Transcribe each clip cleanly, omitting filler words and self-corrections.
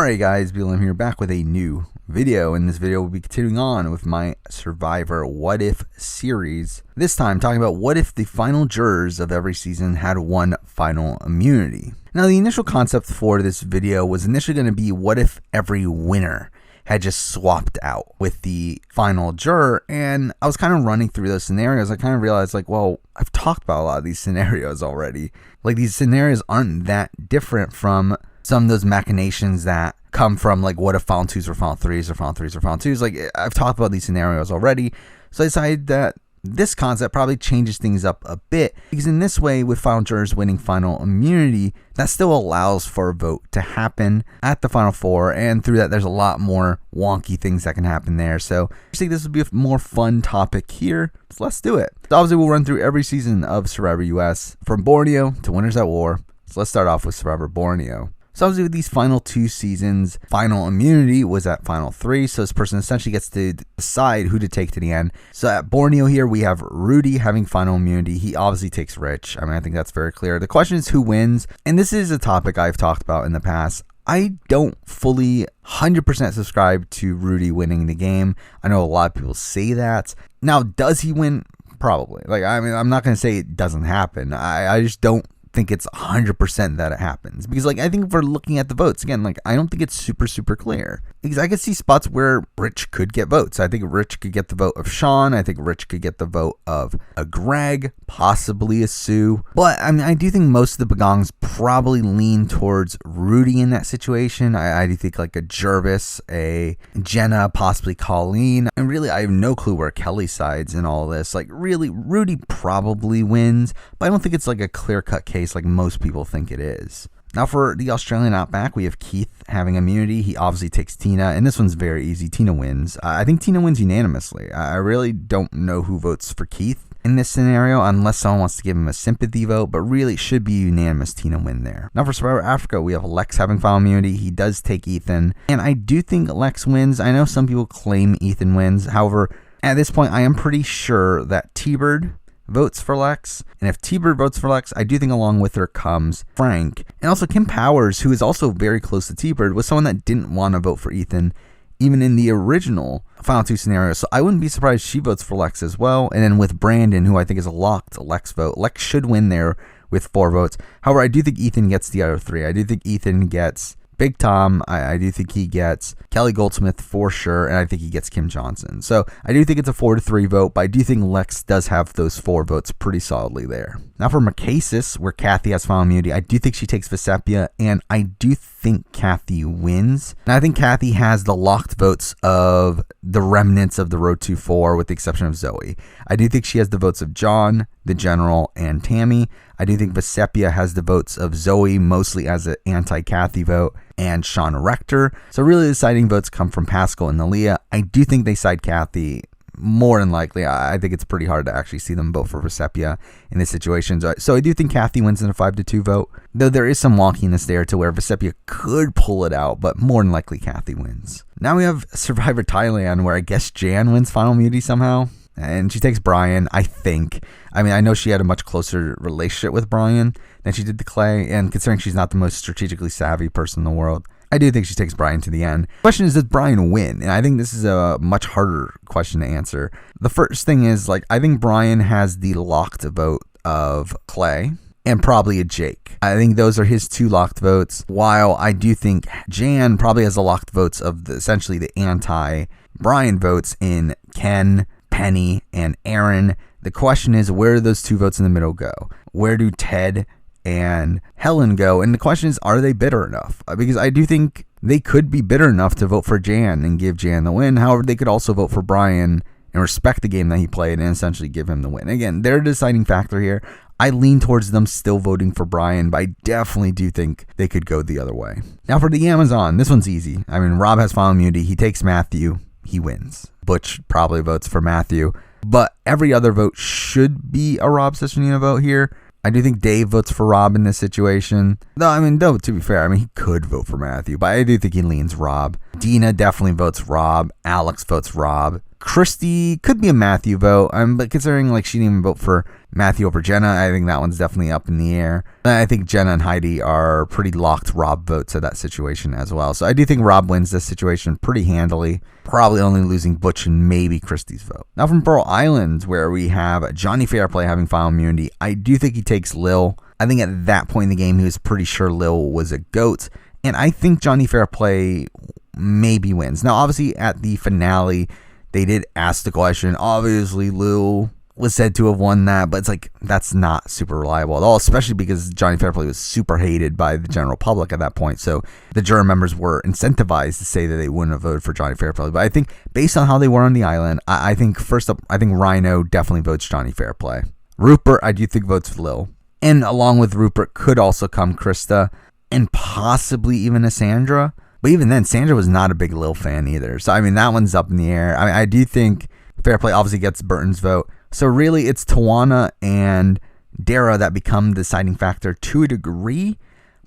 Alright guys, BLM here, back with a new video. In this video we'll be continuing on with my Survivor What If series. This time talking about what if the final jurors of every season had one final immunity. Now the initial concept for this video was initially going to be what if every winner had just swapped out with the final juror, and I was kind of running through those scenarios. I kind of realized well, I've talked about a lot of these scenarios already. These scenarios aren't that different from some of those machinations that come from what if final twos or final threes or final threes or final twos. I've talked about these scenarios already, so I decided that this concept probably changes things up a bit, because in this way, with final jurors winning final immunity, that still allows for a vote to happen at the final four, and through that there's a lot more wonky things that can happen there. So I think this would be a more fun topic here, so let's do it. So obviously we'll run through every season of Survivor US from Borneo to Winners at War. So let's start off with Survivor Borneo. So obviously with these final two seasons, final immunity was at final three, so this person essentially gets to decide who to take to the end. So at Borneo here, we have Rudy having final immunity. He obviously takes Rich. I think that's very clear. The question is who wins, and this is a topic I've talked about in the past. I don't fully 100% subscribe to Rudy winning the game. I know a lot of people say that. Now, does he win? Probably. I'm not going to say it doesn't happen. I just don't think it's 100% that it happens, because I think if we're looking at the votes again, I don't think it's super clear, because I could see spots where Rich could get votes. I think Rich could get the vote of Sean. I think Rich could get the vote of a Greg, possibly a Sue, but I do think most of the Bagongs probably lean towards Rudy in that situation. I do think a Jervis, a Jenna, possibly Colleen, and really I have no clue where Kelly sides in all this. Really Rudy probably wins, but I don't think it's a clear-cut case like most people think it is. Now for the Australian Outback, we have Keith having immunity. He obviously takes Tina, and this one's very easy. Tina wins. I think Tina wins unanimously. I really don't know who votes for Keith in this scenario unless someone wants to give him a sympathy vote, but really it should be unanimous Tina win there. Now for Survivor Africa, we have Lex having final immunity. He does take Ethan, and I do think Lex wins. I know some people claim Ethan wins. However, at this point, I am pretty sure that T-Bird votes for Lex, and if T-Bird votes for Lex, I do think along with her comes Frank, and also Kim Powers, who is also very close to T-Bird, was someone that didn't want to vote for Ethan even in the original final two scenario, so I wouldn't be surprised she votes for Lex as well. And then with Brandon, who I think is a locked Lex vote, Lex should win there with 4 votes. However, I do think Ethan gets the other 3. I do think Ethan gets Big Tom. I do think he gets Kelly Goldsmith for sure, and I think he gets Kim Johnson. So I do think it's a 4-3 vote, but I do think Lex does have those 4 votes pretty solidly there. Now for Marquesas, where Kathy has final immunity, I do think she takes Vesepia, and I do think Kathy wins. And I think Kathy has the locked votes of the remnants of the Road to 4, with the exception of Zoe. I do think she has the votes of John, the General, and Tammy. I do think Vesepia has the votes of Zoe, mostly as an anti-Kathy vote, and Sean Rector. So really the deciding votes come from Pascal and Nalia. I do think they side Kathy more than likely. I think it's pretty hard to actually see them vote for Vesepia in this situation. So I do think Kathy wins in a 5-2 vote, though there is some wonkiness there to where Vesepia could pull it out, but more than likely Kathy wins. Now we have Survivor Thailand, where I guess Jan wins final immunity somehow, and she takes Brian, I think. I know she had a much closer relationship with Brian than she did to Clay, and considering she's not the most strategically savvy person in the world, I do think she takes Brian to the end. The question is, does Brian win? And I think this is a much harder question to answer. The first thing is, I think Brian has the locked vote of Clay and probably a Jake. I think those are his 2 locked votes, while I do think Jan probably has the locked votes of essentially the anti-Brian votes in Ken, Penny, and Aaron. The question is, where do those 2 votes in the middle go? Where do Ted and Helen go? And the question is, are they bitter enough? Because I do think they could be bitter enough to vote for Jan and give Jan the win. However, they could also vote for Brian and respect the game that he played and essentially give him the win. Again, they're a deciding factor here. I lean towards them still voting for Brian, but I definitely do think they could go the other way. Now for the Amazon, this one's easy. Rob has final immunity. He takes Matthew. He wins. Butch probably votes for Matthew, but every other vote should be a Rob Cesternino vote here. I do think Dave votes for Rob in this situation. Though, to be fair, he could vote for Matthew, but I do think he leans Rob. Dina definitely votes Rob. Alex votes Rob. Christy could be a Matthew vote, but considering like she didn't even vote for Matthew over Jenna, I think that one's definitely up in the air. And I think Jenna and Heidi are pretty locked Rob votes of that situation as well. So I do think Rob wins this situation pretty handily, probably only losing Butch and maybe Christy's vote. Now from Pearl Island, where we have Johnny Fairplay having final immunity, I do think he takes Lil. I think at that point in the game, he was pretty sure Lil was a goat. And I think Johnny Fairplay maybe wins. Now, obviously, at the finale, they did ask the question. Obviously, Lil was said to have won that, but it's like, that's not super reliable at all, especially because Johnny Fairplay was super hated by the general public at that point. So the juror members were incentivized to say that they wouldn't have voted for Johnny Fairplay. But I think based on how they were on the island, I think first up, I think Rhino definitely votes Johnny Fairplay. Rupert, I do think votes Lil. And along with Rupert could also come Krista and possibly even a Sandra. But even then, Sandra was not a big Lil fan either. So, I mean, that one's up in the air. I mean, I do think Fairplay obviously gets Burton's vote. So, really, it's Tawana and Dara that become the deciding factor to a degree.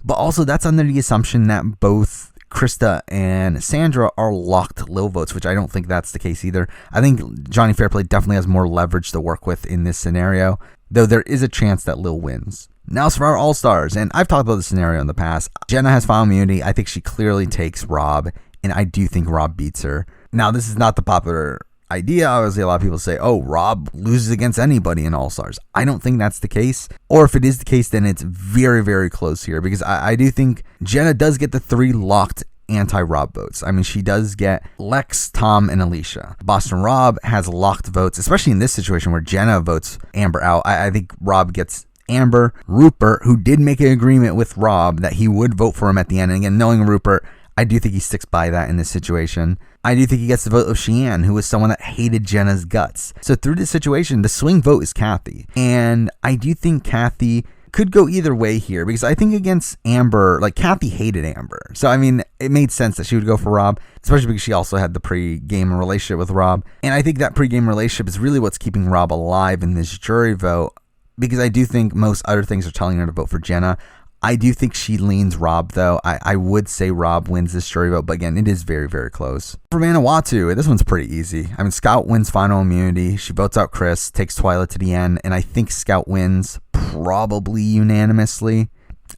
But also, that's under the assumption that both Krista and Sandra are locked Lil votes, which I don't think that's the case either. I think Johnny Fairplay definitely has more leverage to work with in this scenario, though there is a chance that Lil wins. Now, for our All-Stars, and I've talked about this scenario in the past. Jenna has final immunity. I think she clearly takes Rob, and I do think Rob beats her. Now, this is not the popular idea. Obviously, a lot of people say, oh, Rob loses against anybody in All-Stars. I don't think that's the case. Or if it is the case, then it's very, very close here, because I do think Jenna does get the 3 locked anti-Rob votes. I mean, she does get Lex, Tom, and Alicia. Boston Rob has locked votes, especially in this situation where Jenna votes Amber out. I think Rob gets Amber. Rupert, who did make an agreement with Rob that he would vote for him at the end. And again, knowing Rupert, I do think he sticks by that in this situation. I do think he gets the vote of Sheehan, who was someone that hated Jenna's guts. So through this situation, the swing vote is Kathy. And I do think Kathy could go either way here, because I think against Amber, like Kathy hated Amber. So, I mean, it made sense that she would go for Rob, especially because she also had the pre-game relationship with Rob. And I think that pre-game relationship is really what's keeping Rob alive in this jury vote, because I do think most other things are telling her to vote for Jenna. I do think she leans Rob, though. I would say Rob wins this jury vote, but again, it is very, very close. For Vanuatu, this one's pretty easy. I mean, Scout wins final immunity. She votes out Chris, takes Twyla to the end, and I think Scout wins probably unanimously.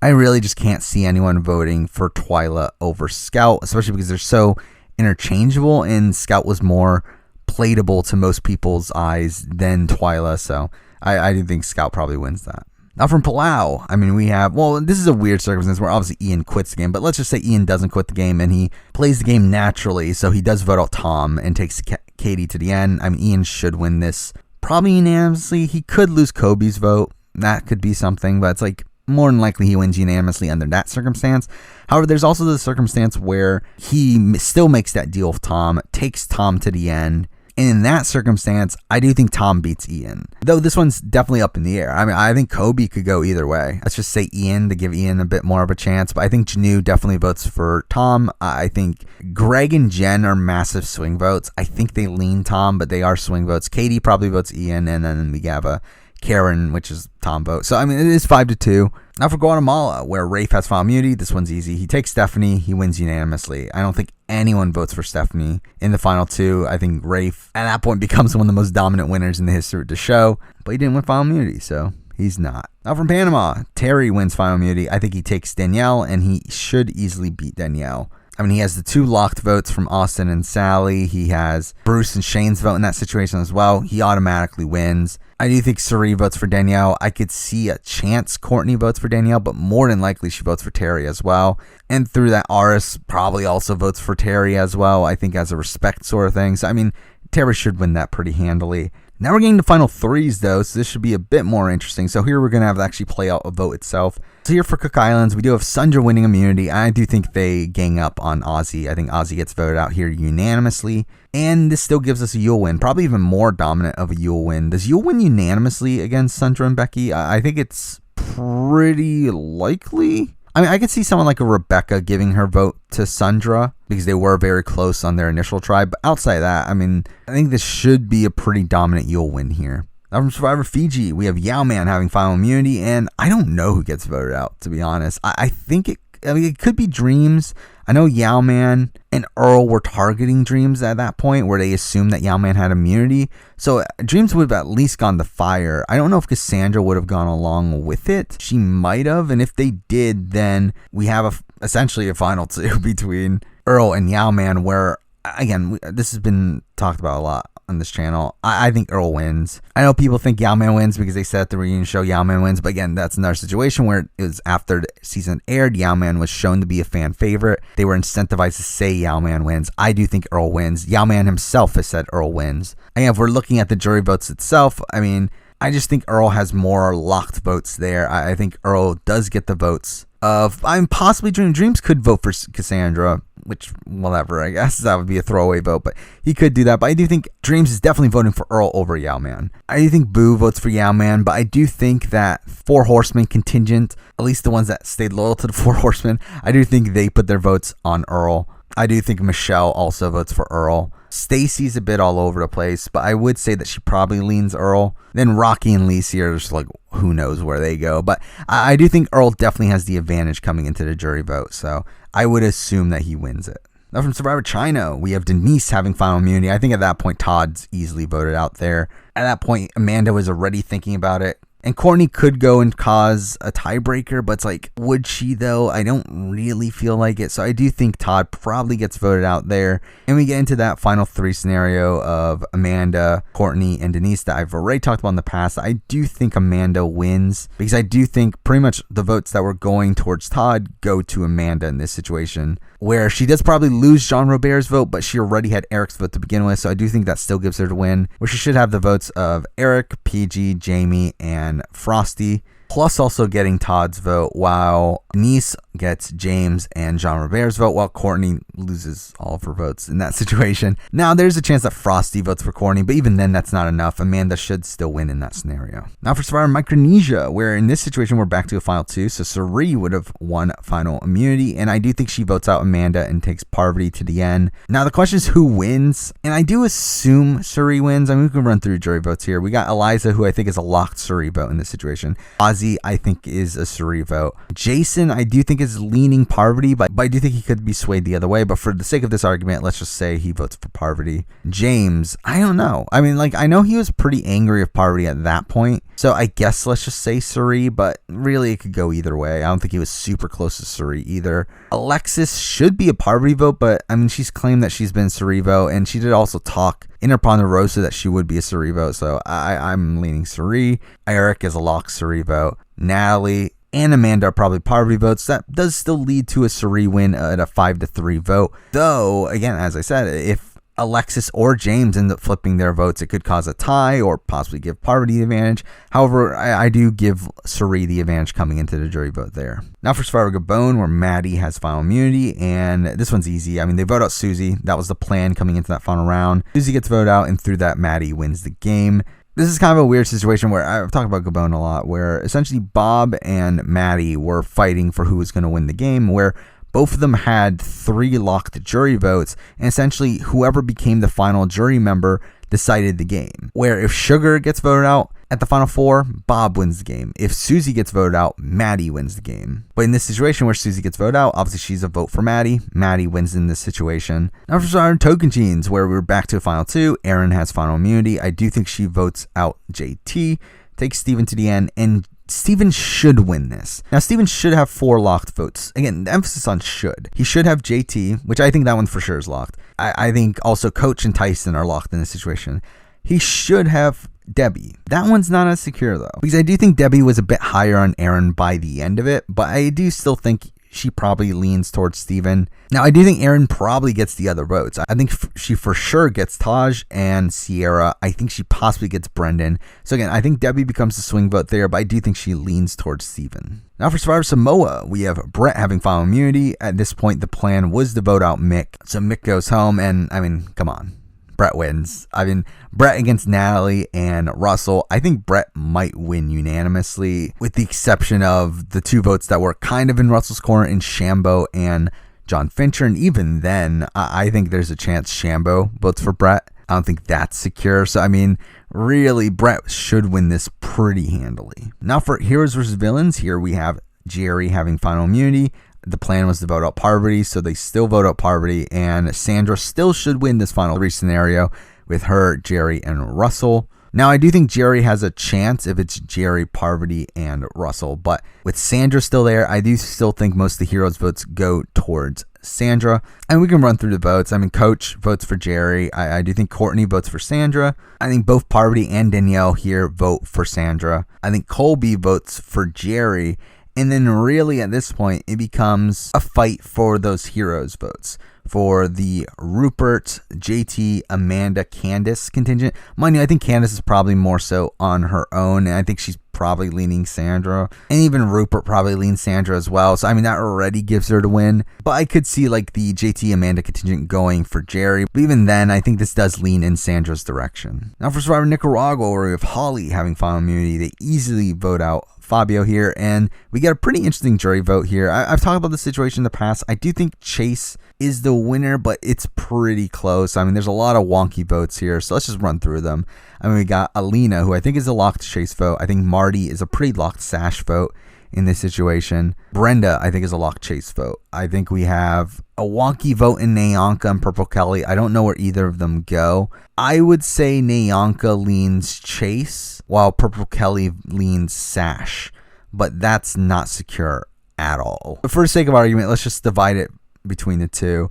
I really just can't see anyone voting for Twyla over Scout, especially because they're so interchangeable, and Scout was more plateable to most people's eyes than Twyla, so I do think Scout probably wins that. Now from Palau, I mean, we have, well, this is a weird circumstance where obviously Ian quits the game, but let's just say Ian doesn't quit the game and he plays the game naturally, so he does vote out Tom and takes Katie to the end. I mean, Ian should win this probably unanimously. He could lose Kobe's vote. That could be something, but it's like more than likely he wins unanimously under that circumstance. However, there's also the circumstance where he still makes that deal with Tom, takes Tom to the end. And in that circumstance, I do think Tom beats Ian. Though this one's definitely up in the air. I mean, I think Kobe could go either way. Let's just say Ian to give Ian a bit more of a chance. But I think Janu definitely votes for Tom. I think Greg and Jen are massive swing votes. I think they lean Tom, but they are swing votes. Katie probably votes Ian. And then we have a Karen, which is Tom vote. So, I mean, it is 5-2. Now for Guatemala, where Rafe has final immunity, this one's easy. He takes Stephanie. He wins unanimously. I don't think anyone votes for Stephanie in the final 2. I think Rafe, at that point, becomes one of the most dominant winners in the history of the show. But he didn't win final immunity, so he's not. Now from Panama, Terry wins final immunity. I think he takes Danielle, and he should easily beat Danielle. I mean, he has the 2 locked votes from Austin and Sally. He has Bruce and Shane's vote in that situation as well. He automatically wins. I do think Suri votes for Danielle. I could see a chance Courtney votes for Danielle, but more than likely she votes for Terry as well. And through that, Aris probably also votes for Terry as well, I think as a respect sort of thing. So, I mean, Terry should win that pretty handily. Now we're getting to final 3s, though, so this should be a bit more interesting. So here we're going to have to actually play out a vote itself. So here for Cook Islands, we do have Sundra winning immunity. I do think they gang up on Ozzy. I think Ozzy gets voted out here unanimously. And this still gives us a Yule win, probably even more dominant of a Yule win. Does Yule win unanimously against Sundra and Becky? I think it's pretty likely. I mean, I could see someone like a Rebecca giving her vote to Sundra because they were very close on their initial try. But outside of that, I mean, I think this should be a pretty dominant Yule win here. Now from Survivor Fiji, we have Yao Man having final immunity, and I don't know who gets voted out, to be honest. I think it I mean, it could be Dreams. I know Yao Man and Earl were targeting Dreams at that point where they assumed that Yao Man had immunity. So Dreams would have at least gone to fire. I don't know if Cassandra would have gone along with it. She might have. And if they did, then we have essentially a final 2 between Earl and Yao Man where, again, this has been talked about a lot on this channel. I think Earl wins. I know people think Yao Man wins because they said at the reunion show Yao Man wins, but again, that's another situation where it was after the season aired, Yao Man was shown to be a fan favorite. They were incentivized to say Yao Man wins. I do think Earl wins. Yao Man himself has said Earl wins. And if we're looking at the jury votes itself, I mean, I just think Earl has more locked votes there. I think Earl does get the votes of, possibly Dreams could vote for Cassandra, which, whatever, I guess that would be a throwaway vote, but he could do that. But I do think Dreams is definitely voting for Earl over Yao Man. I do think Boo votes for Yao Man, but I do think that 4 Horsemen contingent, at least the ones that stayed loyal to the 4 Horsemen, I do think they put their votes on Earl. I do think Michelle also votes for Earl. Stacy's a bit all over the place, but I would say that she probably leans Earl. Then Rocky and Lacey are just like, who knows where they go. But I do think Earl definitely has the advantage coming into the jury vote, so I would assume that he wins it. Now from Survivor China, we have Denise having final immunity. I think at that point, Todd's easily voted out there. At that point, Amanda was already thinking about it. And Courtney could go and cause a tiebreaker, but it's like, would she though? I don't really feel like it. So I do think Todd probably gets voted out there. And we get into that final 3 scenario of Amanda, Courtney, and Denise that I've already talked about in the past. I do think Amanda wins because I do think pretty much the votes that were going towards Todd go to Amanda in this situation, where she does probably lose Jean Robert's vote, but she already had Eric's vote to begin with. So I do think that still gives her the win, where she should have the votes of Eric, PG, Jamie, and Frosty, plus also getting Todd's vote, while Denise gets James and Jean Robert's vote, while Courtney loses all of her votes in that situation. Now, there's a chance that Frosty votes for Courtney, but even then, that's not enough. Amanda should still win in that scenario. Now for Survivor Micronesia, where in this situation, we're back to a final 2, so Suri would have won final immunity, and I do think she votes out Amanda and takes Parvati to the end. Now, the question is who wins, and I do assume Suri wins. I mean, we can run through jury votes here. We got Eliza, who I think is a locked Suri vote in this situation. Ozzy, I think, is a Suri vote. Jason, I do think is leaning Parvati, but I do think he could be swayed the other way. But for the sake of this argument, let's just say he votes for Parvati. James, I don't know. I mean, like, I know he was pretty angry with Parvati at that point, so I guess let's just say Suri, but really it could go either way. I don't think he was super close to Suri either. Alexis should be a Parvati vote, but I mean, she's claimed that she's been Suri vote, and she did also talk in her Ponderosa that she would be a Suri vote, so I'm leaning Suri. Eric is a lock Suri vote. Natalie and Amanda are probably Parvati votes. That does still lead to a Suri win at a 5-3 vote. Though, again, as I said, if Alexis or James end up flipping their votes, it could cause a tie or possibly give Parvati the advantage. However, I do give Suri the advantage coming into the jury vote there. Now for Survivor Gabon, where Maddie has final immunity, and this one's easy. I mean, they vote out Susie. That was the plan coming into that final round. Susie gets voted out, and through that, Maddie wins the game. This is kind of a weird situation where I've talked about Gabon a lot, where essentially Bob and Maddie were fighting for who was going to win the game, where both of them had 3 locked jury votes, and essentially whoever became the final jury member decided the game. Where if Sugar gets voted out at the final 4, Bob wins the game. If Susie gets voted out, Maddie wins the game. But in this situation where Susie gets voted out, obviously she's a vote for Maddie. Maddie wins in this situation. Now for our Token Teens, where we're back to a final 2, Erin has final immunity. I do think she votes out JT, takes Steven to the end, and Steven should win this. Now, Steven should have 4 locked votes. Again, the emphasis on should. He should have JT, which I think that one for sure is locked. I think also Coach and Tyson are locked in this situation. He should have Debbie. That one's not as secure, though, because I do think Debbie was a bit higher on Erin by the end of it, but I do still think she probably leans towards Steven. Now, I do think Erin probably gets the other votes. I think she for sure gets Taj and Sierra. I think she possibly gets Brendan. So again, I think Debbie becomes the swing vote there, but I do think she leans towards Steven. Now for Survivor Samoa, we have Brett having final immunity. At this point, the plan was to vote out Mick. So Mick goes home, and I mean, come on. Brett wins. I mean, Brett against Natalie and Russell. I think Brett might win unanimously, with the exception of the 2 votes that were kind of in Russell's corner in Shambo and John Fincher. And even then, I think there's a chance Shambo votes for Brett. I don't think that's secure. So, I mean, really, Brett should win this pretty handily. Now for Heroes versus Villains, here we have Jerry having final immunity. The plan was to vote out Parvati, so they still vote out Parvati, and Sandra still should win this final 3 scenario with her, Jerry, and Russell. Now, I do think Jerry has a chance if it's Jerry, Parvati, and Russell, but with Sandra still there, I do still think most of the heroes' votes go towards Sandra. And we can run through the votes. I mean, Coach votes for Jerry. I do think Courtney votes for Sandra. I think both Parvati and Danielle here vote for Sandra. I think Colby votes for Jerry. And then really at this point, it becomes a fight for those heroes' votes. For the Rupert, JT, Amanda, Candace contingent. Mind you, I think Candace is probably more so on her own, and I think she's probably leaning Sandra. And even Rupert probably leans Sandra as well. So, I mean, that already gives her to win. But I could see, like, the JT, Amanda contingent going for Jerry. But even then, I think this does lean in Sandra's direction. Now, for Survivor Nicaragua, where we have Holly having final immunity, they easily vote out Fabio here, and we get a pretty interesting jury vote here. I've talked about the situation in the past. I do think Chase is the winner, but it's pretty close. I mean, there's a lot of wonky votes here, so let's just run through them. I mean, we got Alina, who I think is a locked Chase vote. I think Marty is a pretty locked Sash vote in this situation. Brenda, I think, is a locked Chase vote. I think we have a wonky vote in Nayanka and Purple Kelly. I don't know where either of them go. I would say Nayanka leans Chase, while Purple Kelly leans Sash, but that's not secure at all. But for the sake of argument, let's just divide it between the two.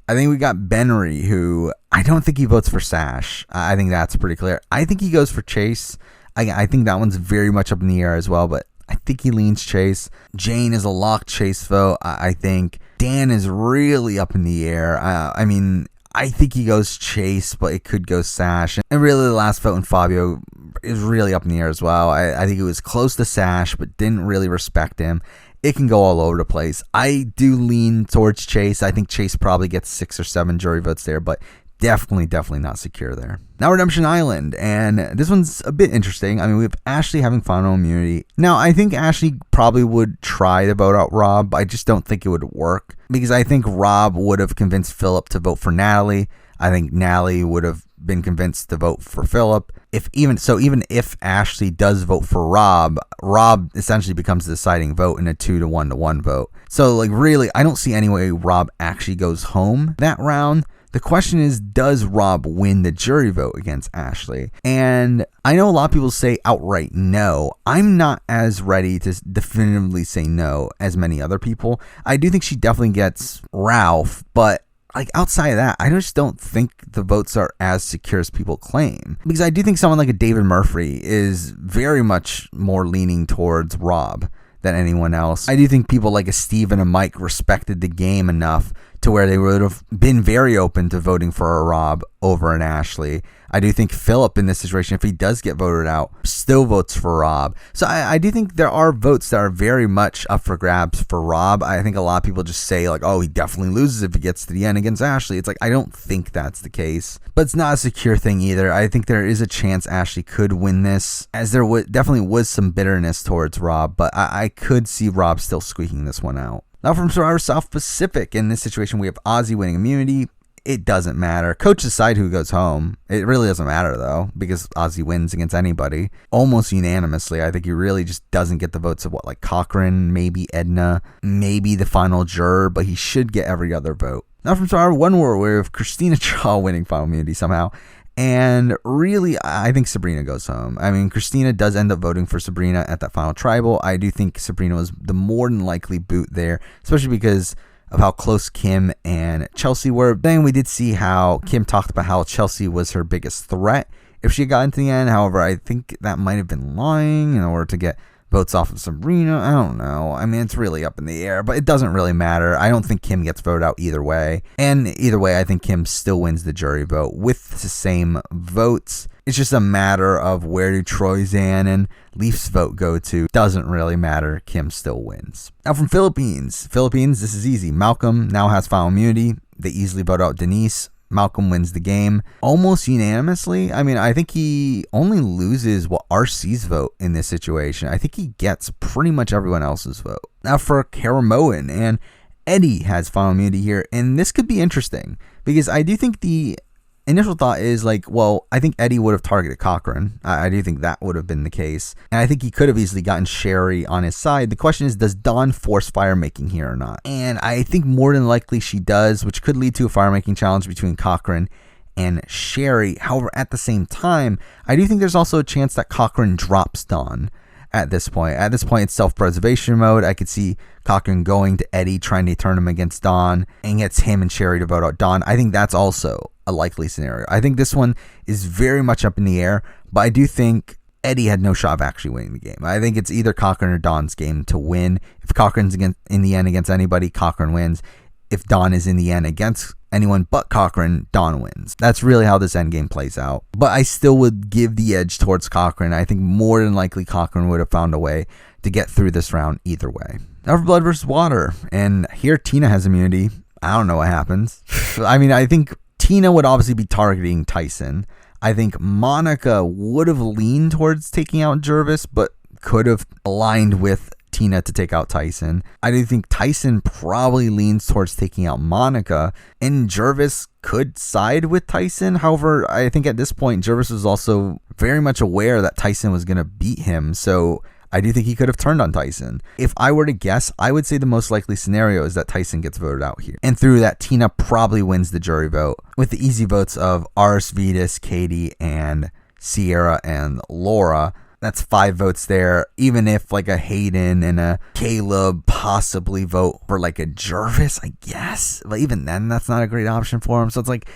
I think we got Benry, who I don't think he votes for Sash. I think that's pretty clear. I think he goes for Chase. I think that one's very much up in the air as well, but I think he leans Chase. Jane is a locked Chase vote. I think Dan is really up in the air. I mean, I think he goes Chase, but it could go Sash. And really, the last vote in Fabio is really up in the air as well. I think it was close to Sash, but didn't really respect him. It can go all over the place. I do lean towards Chase. I think Chase probably gets 6 or 7 jury votes there, but definitely not secure there. Now, Redemption Island, and this one's a bit interesting. I mean, we have Ashley having final immunity. Now, I think Ashley probably would try to vote out Rob, but I just don't think it would work, because I think Rob would have convinced Philip to vote for Natalie. I think Natalie would have been convinced to vote for Philip. Even if Ashley does vote for Rob essentially becomes the deciding vote in a 2-1 vote. So, like, really, I don't see any way Rob actually goes home that round. The question is, does Rob win the jury vote against Ashley? And I know a lot of people say outright no. I'm not as ready to definitively say no as many other people. I do think she definitely gets Ralph, but like outside of that, I just don't think the votes are as secure as people claim. Because I do think someone like a David Murphy is very much more leaning towards Rob than anyone else. I do think people like a Steve and a Mike respected the game enough to where they would have been very open to voting for a Rob over an Ashley. I do think Philip in this situation, if he does get voted out, still votes for Rob. So I do think there are votes that are very much up for grabs for Rob. I think a lot of people just say like, oh, he definitely loses if he gets to the end against Ashley. It's like, I don't think that's the case. But it's not a secure thing either. I think there is a chance Ashley could win this, as there definitely was some bitterness towards Rob, but I could see Rob still squeaking this one out. Now from Survivor South Pacific, in this situation we have Ozzy winning immunity. It doesn't matter. Coach decide who goes home. It really doesn't matter though, because Ozzy wins against anybody almost unanimously. I think he really just doesn't get the votes of like Cochran, maybe Edna, maybe the final juror, but he should get every other vote. Now from Survivor One War, we have Christina Chaw winning final immunity somehow. And really, I think Sabrina goes home. I mean, Christina does end up voting for Sabrina at that final tribal. I do think Sabrina was the more than likely boot there, especially because of how close Kim and Chelsea were. Then we did see how Kim talked about how Chelsea was her biggest threat if she got into the end. However, I think that might have been lying in order to get votes off of Sabrina. I don't know. I mean, it's really up in the air, but it doesn't really matter. I don't think Kim gets voted out either way. And either way, I think Kim still wins the jury vote with the same votes. It's just a matter of where do Troyzan and Leaf's vote go to. Doesn't really matter. Kim still wins. Now from Philippines, this is easy. Malcolm now has final immunity. They easily vote out Denise. Malcolm wins the game almost unanimously. I mean, I think he only loses RC's vote in this situation. I think he gets pretty much everyone else's vote. Now for Karamoan, and Eddie has final immunity here, and this could be interesting because I do think the initial thought is like, well, I think Eddie would have targeted Cochran. I do think that would have been the case. And I think he could have easily gotten Sherry on his side. The question is, does Dawn force fire making here or not? And I think more than likely she does, which could lead to a fire making challenge between Cochran and Sherry. However, at the same time, I do think there's also a chance that Cochran drops Dawn at this point. At this point, it's self-preservation mode. I could see Cochran going to Eddie, trying to turn him against Dawn, and gets him and Sherry to vote out Dawn. I think that's also a likely scenario. I think this one is very much up in the air, but I do think Eddie had no shot of actually winning the game. I think it's either Cochran or Dawn's game to win. If Cochran's in the end against anybody, Cochran wins. If Dawn is in the end against anyone but Cochran, Dawn wins. That's really how this endgame plays out. But I still would give the edge towards Cochran. I think more than likely Cochran would have found a way to get through this round either way. Now for blood versus water. And here Tina has immunity. I don't know what happens. I mean, I think Tina would obviously be targeting Tyson. I think Monica would have leaned towards taking out Jervis, but could have aligned with Tina to take out Tyson. I do think Tyson probably leans towards taking out Monica, and Jervis could side with Tyson. However, I think at this point, Jervis was also very much aware that Tyson was going to beat him, so I do think he could have turned on Tyson. If I were to guess, I would say the most likely scenario is that Tyson gets voted out here. And through that, Tina probably wins the jury vote with the easy votes of Ars Vetus, Katie, and Sierra and Laura. That's 5 votes there. Even if like a Hayden and a Caleb possibly vote for like a Jervis, I guess. But even then, that's not a great option for him. So it's like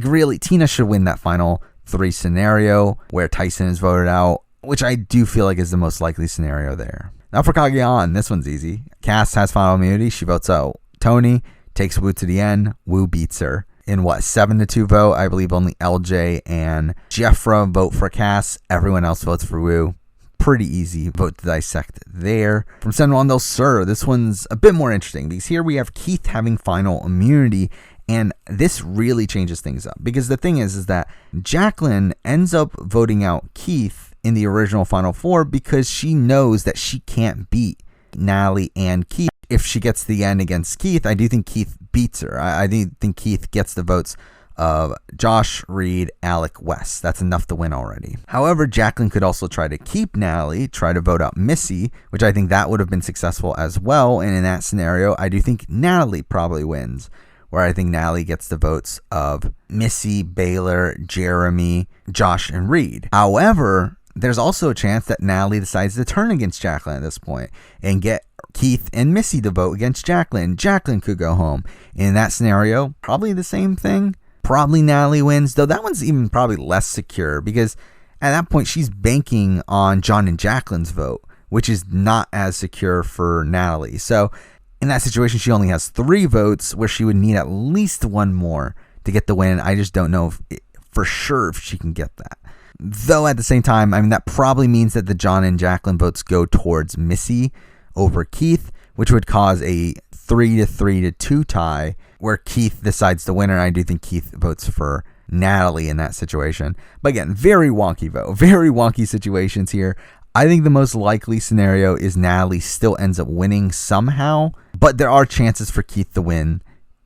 really, Tina should win that final 3 scenario where Tyson is voted out, which I do feel like is the most likely scenario there. Now for Cagayan, this one's easy. Cass has final immunity. She votes out Tony, takes Wu to the end. Wu beats her in 7-2 vote. I believe only LJ and Jeffra vote for Cass. Everyone else votes for Wu. Pretty easy vote to dissect there. From San Juan del Sur, this one's a bit more interesting because here we have Keith having final immunity. And this really changes things up because the thing is that Jacqueline ends up voting out Keith in the original Final Four because she knows that she can't beat Natalie and Keith. If she gets to the end against Keith, I do think Keith beats her. I do think Keith gets the votes of Josh, Reed, Alec, West. That's enough to win already. However, Jacqueline could also try to keep Natalie, try to vote out Missy, which I think that would have been successful as well. And in that scenario, I do think Natalie probably wins, where I think Natalie gets the votes of Missy, Baylor, Jeremy, Josh, and Reed. However, there's also a chance that Natalie decides to turn against Jacqueline at this point and get Keith and Missy to vote against Jacqueline. Jacqueline could go home. In that scenario, probably the same thing. Probably Natalie wins, though that one's even probably less secure because at that point she's banking on John and Jacqueline's vote, which is not as secure for Natalie. So in that situation, she only has 3 votes where she would need at least 1 more to get the win. I just don't know for sure if she can get that. Though at the same time, I mean, that probably means that the John and Jacqueline votes go towards Missy over Keith, which would cause a 3-3-2 tie where Keith decides the winner. I do think Keith votes for Natalie in that situation. But again, very wonky vote, very wonky situations here. I think the most likely scenario is Natalie still ends up winning somehow, but there are chances for Keith to win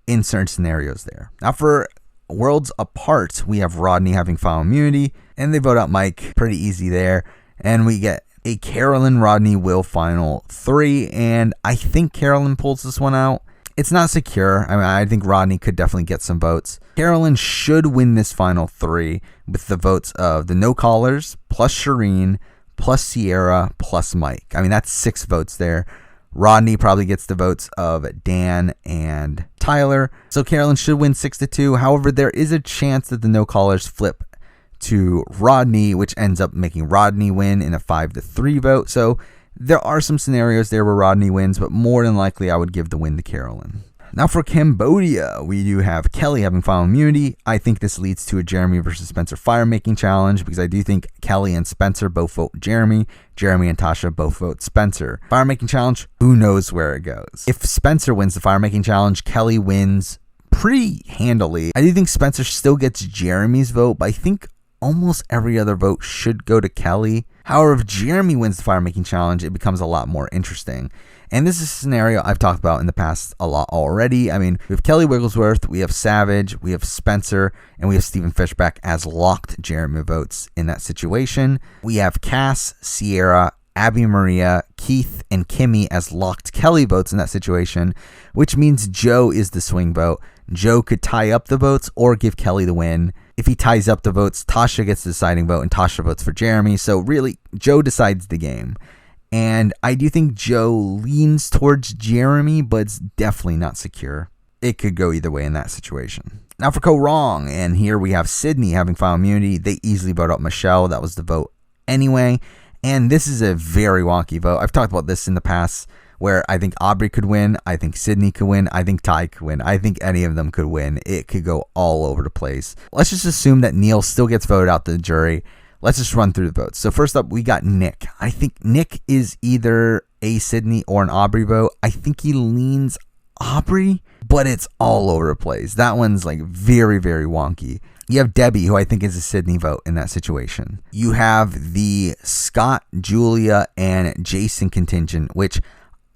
in certain scenarios there. Now for Worlds Apart, we have Rodney having final immunity, and they vote out Mike. Pretty easy there. And we get a Carolyn, Rodney, Will final 3, and I think Carolyn pulls this one out. It's not secure. I mean, I think Rodney could definitely get some votes. Carolyn should win this final 3 with the votes of the no callers, plus Shireen, plus Sierra, plus Mike. I mean, that's 6 votes there. Rodney probably gets the votes of Dan and Tyler. So Carolyn should win 6-2. However, there is a chance that the no callers flip to Rodney, which ends up making Rodney win in a 5-3 vote. So there are some scenarios there where Rodney wins, but more than likely I would give the win to Carolyn. Now for Cambodia, we do have Kelly having final immunity. I think this leads to a Jeremy versus Spencer fire-making challenge because I do think Kelly and Spencer both vote Jeremy. Jeremy and Tasha both vote Spencer. Fire-making challenge, who knows where it goes. If Spencer wins the fire-making challenge, Kelly wins pretty handily. I do think Spencer still gets Jeremy's vote, but I think almost every other vote should go to Kelly. However, if Jeremy wins the fire-making challenge, it becomes a lot more interesting. And this is a scenario I've talked about in the past a lot already. I mean, we have Kelly Wigglesworth, we have Savage, we have Spencer, and we have Stephen Fishback as locked Jeremy votes in that situation. We have Cass, Sierra, Abby Maria, Keith, and Kimmy as locked Kelly votes in that situation, which means Joe is the swing vote. Joe could tie up the votes or give Kelly the win. If he ties up the votes, Tasha gets the deciding vote, and Tasha votes for Jeremy. So really, Joe decides the game. And I do think Joe leans towards Jeremy, but it's definitely not secure. It could go either way in that situation. Now for co-wrong, and here we have Sydney having final immunity. They easily vote out Michelle. That was the vote anyway. And this is a very wonky vote. I've talked about this in the past, where I think Aubrey could win, I think Sydney could win, I think Ty could win, I think any of them could win. It could go all over the place. Let's just assume that Neil still gets voted out to the jury. Let's just run through the votes. So first up, we got Nick. I think Nick is either a Sydney or an Aubrey vote. I think he leans Aubrey, but it's all over the place. That one's like very, very wonky. You have Debbie, who I think is a Sydney vote in that situation. You have the Scott, Julia, and Jason contingent, which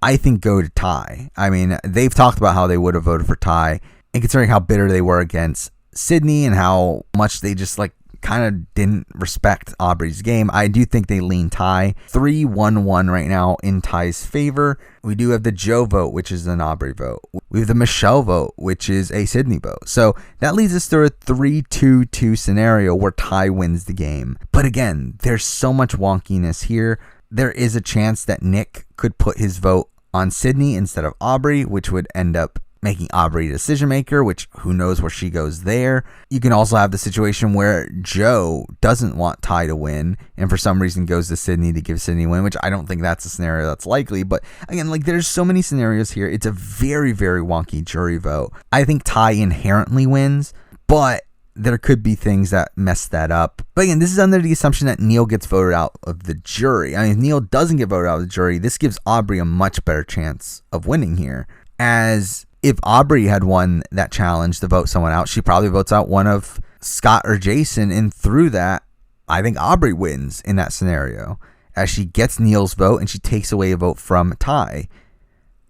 I think go to Ty. I mean, they've talked about how they would have voted for Ty, and considering how bitter they were against Sydney and how much they just like kind of didn't respect Aubrey's game, I do think they lean Ty. 3-1-1 right now in Ty's favor. We do have the Joe vote, which is an Aubrey vote. We have the Michelle vote, which is a Sydney vote. So that leads us through a 3-2-2 scenario where Ty wins the game. But again, there's so much wonkiness here. There is a chance that Nick could put his vote on Sydney instead of Aubrey, which would end up making Aubrey a decision maker, which who knows where she goes there. You can also have the situation where Joe doesn't want Ty to win and for some reason goes to Sydney to give Sydney a win, which I don't think that's a scenario that's likely. But again, like there's so many scenarios here. It's a very, very wonky jury vote. I think Ty inherently wins, but there could be things that mess that up. But again, this is under the assumption that Neil gets voted out of the jury. I mean, if Neil doesn't get voted out of the jury, this gives Aubrey a much better chance of winning here. As if Aubrey had won that challenge to vote someone out, she probably votes out one of Scott or Jason. And through that, I think Aubrey wins in that scenario as she gets Neil's vote and she takes away a vote from Ty.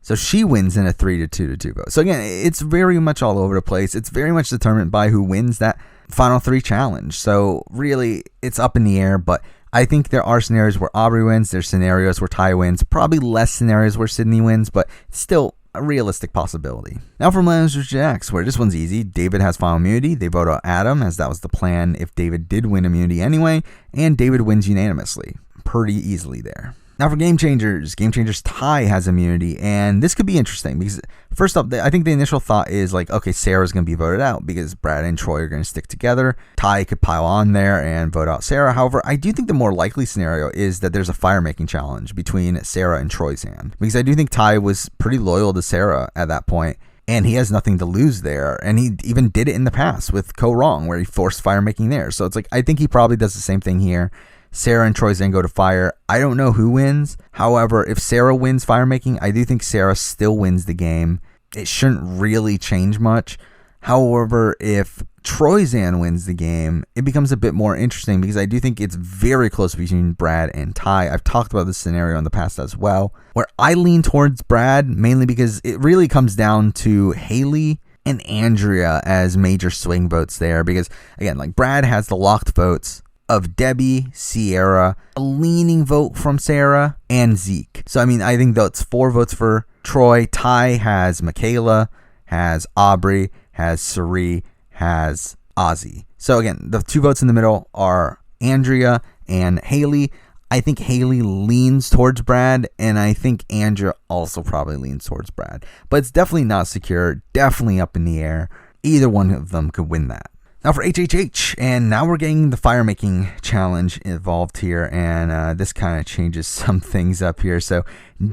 So she wins in a 3-2-2 vote. So again, it's very much all over the place. It's very much determined by who wins that final three challenge. So really, it's up in the air. But I think there are scenarios where Aubrey wins. There's scenarios where Ty wins. Probably less scenarios where Sydney wins, but still a realistic possibility. Now for Millennials vs. Gen X, where this one's easy. David has final immunity. They vote out Adam, as that was the plan if David did win immunity anyway. And David wins unanimously. Pretty easily there. Now for Game Changers, Ty has immunity, and this could be interesting because first up, I think the initial thought is like, okay, Sarah's going to be voted out because Brad and Troy are going to stick together. Ty could pile on there and vote out Sarah. However, I do think the more likely scenario is that there's a fire-making challenge between Sarah and Troy's hand, because I do think Ty was pretty loyal to Sarah at that point, and he has nothing to lose there. And he even did it in the past with Co-Wrong, where he forced fire-making there. So it's like, I think he probably does the same thing here. Sarah and Troy's then go to fire. I don't know who wins. However, if Sarah wins fire making, I do think Sarah still wins the game. It shouldn't really change much. However, if Troyzan wins the game, it becomes a bit more interesting because I do think it's very close between Brad and Ty. I've talked about this scenario in the past as well, where I lean towards Brad mainly because it really comes down to Haley and Andrea as major swing votes there. Because again, like Brad has the locked votes of Debbie, Sierra, a leaning vote from Sarah, and Zeke. So, I mean, I think that's 4 votes for Troy. Ty has Michaela, has Aubrey, has Sari, has Ozzy. So, again, the 2 votes in the middle are Andrea and Haley. I think Haley leans towards Brad, and I think Andrea also probably leans towards Brad. But it's definitely not secure, definitely up in the air. Either one of them could win that. Now for HHH, and now we're getting the fire-making challenge involved here, and this kind of changes some things up here. So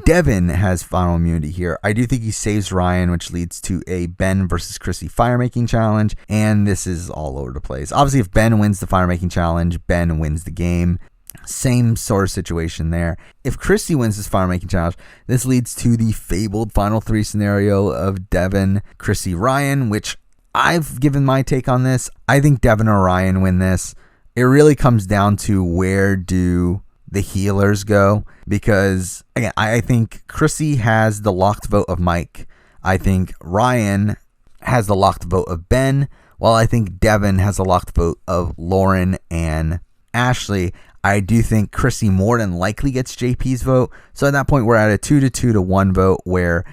Devin has final immunity here. I do think he saves Ryan, which leads to a Ben versus Chrissy fire-making challenge, and this is all over the place. Obviously, if Ben wins the fire-making challenge, Ben wins the game. Same sort of situation there. If Chrissy wins this fire-making challenge, this leads to the fabled final 3 scenario of Devin, Chrissy, Ryan, which I've given my take on this. I think Devin or Ryan win this. it really comes down to where do the healers go, because again, I think Chrissy has the locked vote of Mike. I think Ryan has the locked vote of Ben, while I think Devin has the locked vote of Lauren and Ashley. I do think Chrissy more than likely gets JP's vote. So at that point, we're at a 2-2 to 1 vote where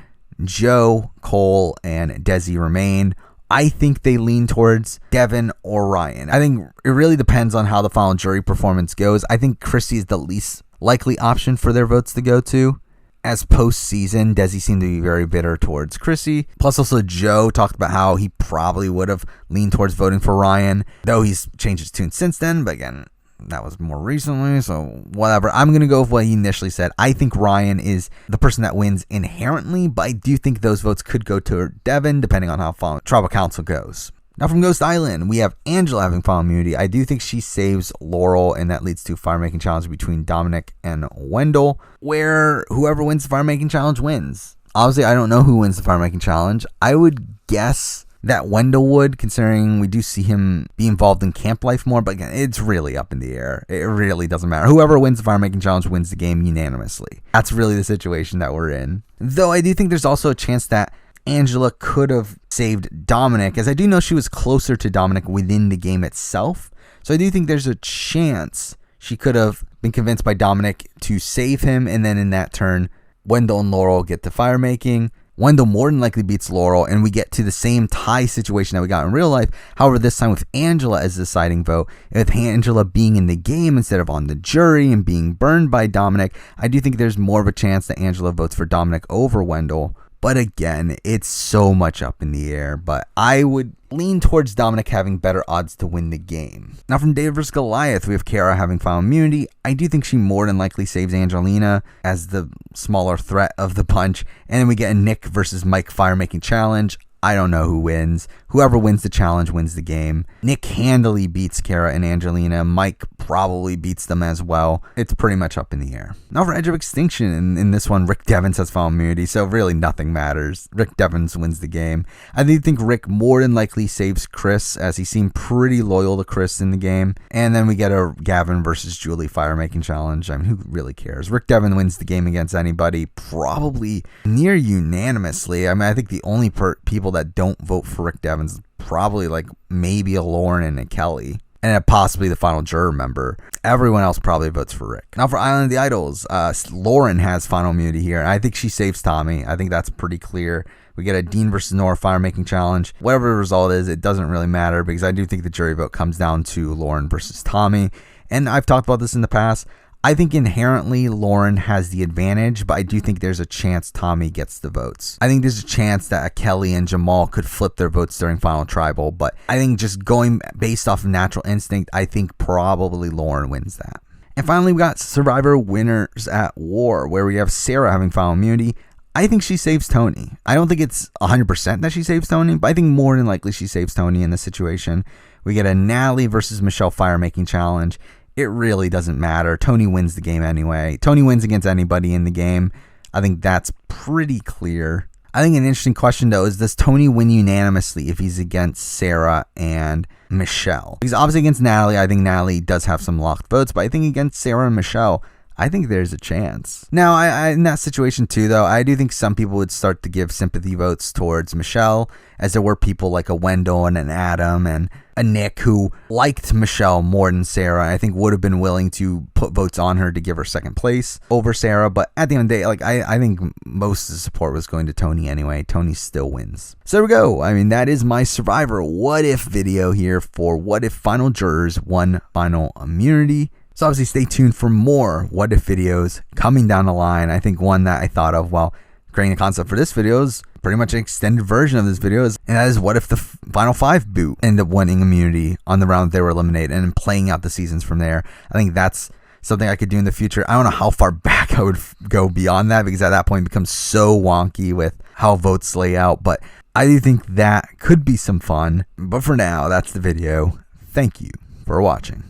Joe, Cole, and Desi remain. I think they lean towards Devin or Ryan. I think it really depends on how the final jury performance goes. I think Chrissy is the least likely option for their votes to go to. As postseason, Desi seemed to be very bitter towards Chrissy. Plus also Joe talked about how he probably would have leaned towards voting for Ryan, though he's changed his tune since then. But again, that was more recently, so whatever. I'm going to go with what he initially said. I think Ryan is the person that wins inherently, but I do think those votes could go to Devin, depending on how Tribal Council goes. Now from Ghost Island, we have Angela having final immunity. I do think she saves Laurel, and that leads to a fire-making challenge between Dominic and Wendell, where whoever wins the fire-making challenge wins. Obviously, I don't know who wins the fire-making challenge. I would guess that Wendell would, considering we do see him be involved in camp life more, but again, it's really up in the air. It really doesn't matter. Whoever wins the fire-making challenge wins the game unanimously. That's really the situation that we're in. Though I do think there's also a chance that Angela could have saved Dominic, as I do know she was closer to Dominic within the game itself. So I do think there's a chance she could have been convinced by Dominic to save him, and then in that turn, Wendell and Laurel get to fire-making. Wendell more than likely beats Laurel, and we get to the same tie situation that we got in real life. However, this time with Angela as the deciding vote, and with Angela being in the game instead of on the jury and being burned by Dominic, I do think there's more of a chance that Angela votes for Dominic over Wendell. But again, it's so much up in the air, but I would lean towards Dominic having better odds to win the game. Now from David vs. Goliath, we have Kara having final immunity. I do think she more than likely saves Angelina as the smaller threat of the bunch. And then we get a Nick versus Mike fire-making challenge. I don't know who wins. Whoever wins the challenge wins the game. Nick handily beats Kara and Angelina. Mike probably beats them as well. It's pretty much up in the air. Now for Edge of Extinction, in this one, Rick Devins has final immunity, so really nothing matters. Rick Devins wins the game. I do think Rick more than likely saves Chris, as he seemed pretty loyal to Chris in the game. And then we get a Gavin versus Julie fire-making challenge. I mean, who really cares? Rick Devin wins the game against anybody, probably near unanimously. I mean, I think the only people that don't vote for Rick Devins is probably like maybe a Lauren and a Kelly, and possibly the final juror member. Everyone else probably votes for Rick. Now for Island of the Idols, Lauren has final immunity here, and I think she saves Tommy. I think that's pretty clear. We get a Dean versus Nora fire-making challenge. Whatever the result is, it doesn't really matter, because I do think the jury vote comes down to Lauren versus Tommy. And I've talked about this in the past. I think inherently Lauren has the advantage, but I do think there's a chance Tommy gets the votes. I think there's a chance that Kelly and Jamal could flip their votes during Final Tribal, but I think just going based off of natural instinct, I think probably Lauren wins that. And finally, we got Survivor Winners at War, where we have Sarah having final immunity. I think she saves Tony. I don't think it's 100% that she saves Tony, but I think more than likely she saves Tony in this situation. We get a Natalie versus Michelle fire-making challenge. It really doesn't matter. Tony wins the game anyway. Tony wins against anybody in the game. I think that's pretty clear. I think an interesting question, though, is does Tony win unanimously if he's against Sarah and Michelle? Because obviously against Natalie, I think Natalie does have some locked votes, but I think against Sarah and Michelle, I think there's a chance. Now, I in that situation too, though, I do think some people would start to give sympathy votes towards Michelle, as there were people like a Wendell and an Adam and a Nick who liked Michelle more than Sarah. I think would have been willing to put votes on her to give her second place over Sarah. But at the end of the day, like I think most of the support was going to Tony anyway. Tony still wins. So there we go. I mean, that is my Survivor What If video here for What If Final Jurors won Final Immunity. So obviously stay tuned for more What If videos coming down the line. I think one that I thought of while creating the concept for this video is pretty much an extended version of this video, and that is what if the final five boot end up winning immunity on the round that they were eliminated and playing out the seasons from there. I think that's something I could do in the future. I don't know how far back I would go beyond that, because at that point it becomes so wonky with how votes lay out, but I do think that could be some fun. But for now, that's the video. Thank you for watching.